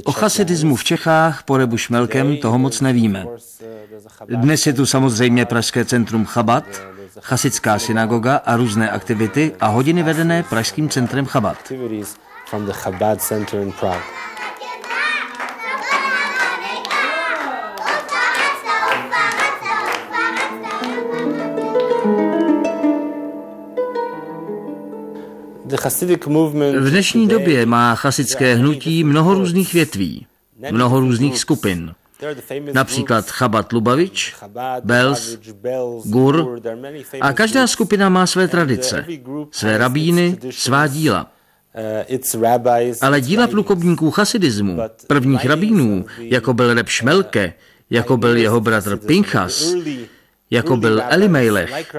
O chasidismu v Čechách po Rebu Šmelkem toho moc nevíme. Dnes je tu samozřejmě Pražské centrum Chabad, chasidská synagoga a různé aktivity a hodiny vedené Pražským centrem Chabad. V dnešní době má chasidské hnutí mnoho různých větví, mnoho různých skupin. Například Chabad Lubavič, Belz, Gur a každá skupina má své tradice, své rabíny, svá díla. Ale díla průkopníků chasidismu, prvních rabínů, jako byl Reb Šmelke, jako byl jeho bratr Pinchas, jako byl Elimelech,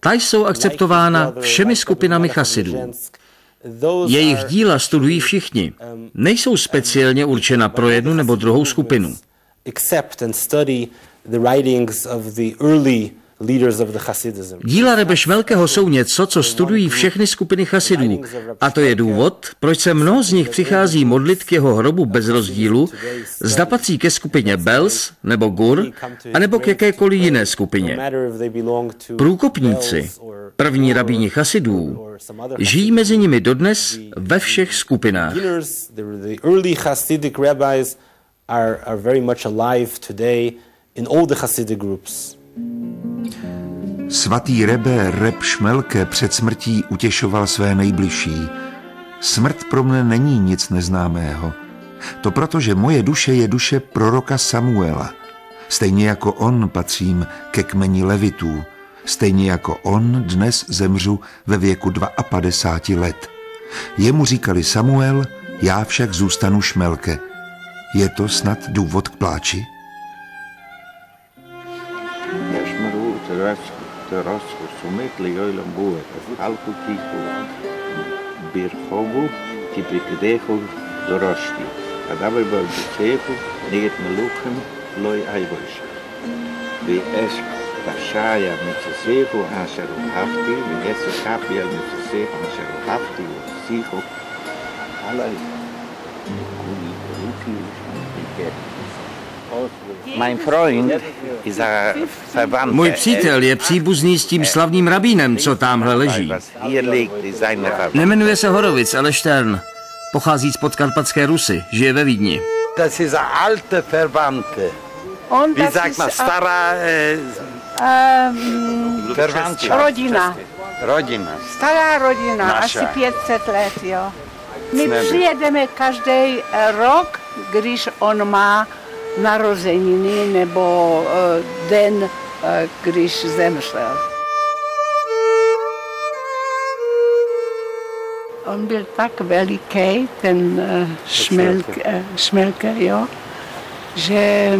ta jsou akceptována všemi skupinami chasidů. Jejich díla studují všichni. Nejsou speciálně určena pro jednu nebo druhou skupinu. Díla Rebe Šmelkeho jsou něco, co studují všechny skupiny chasidů. A to je důvod, proč se mnoho z nich přichází modlit k jeho hrobu bez rozdílu, zda patří ke skupině Belz nebo Gur, anebo k jakékoliv jiné skupině. Průkopníci, první rabíni chasidů, žijí mezi nimi dodnes ve všech skupinách. Svatý Rebbe Reb Šmelke před smrtí utěšoval své nejbližší. Smrt pro mne není nic neznámého. To proto, že moje duše je duše proroka Samuela. Stejně jako on patřím ke kmeni Levitů. Stejně jako on dnes zemřu ve věku 52 let. Jemu říkali Samuel, já však zůstanu Šmelke. Je to snad důvod k pláči? Raskussumet liioilon puuet, alkukiku, birhogu, tiprikdehu, dorosti. A dabei tsehu, neget meluchem, loi aivoisa. Vi es tashaja mitsesehu asheru hafti, vi es kapiel mitsesehu asheru hafti, sihu, alai, kuni ruki, Můj přítel je příbuzný s tím slavným rabínem, co tamhle leží. Nemenuje se Horovic, ale Štern. Pochází z Podkarpatské Rusy, žije ve Vídni. Das ist eine alte Verwandte. Wie sagt man, stará rodina. Rodina. Stará rodina, Naša. asi 500 let, jo. My přijedeme každý rok, když on má narozeniny nebo den, když zemřel. On byl tak veliký, ten Šmelke, jo, že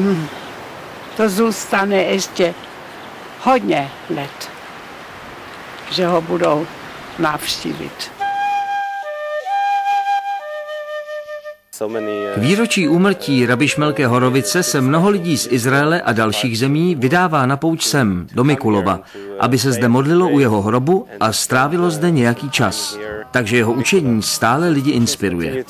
to zůstane ještě hodně let, že ho budou navštívit. K výročí úmrtí Rabbi Šmelke Horovice se mnoho lidí z Izraele a dalších zemí vydává na pouť sem, do Mikulova, aby se zde modlilo u jeho hrobu a strávilo zde nějaký čas. Takže jeho učení stále lidi inspiruje.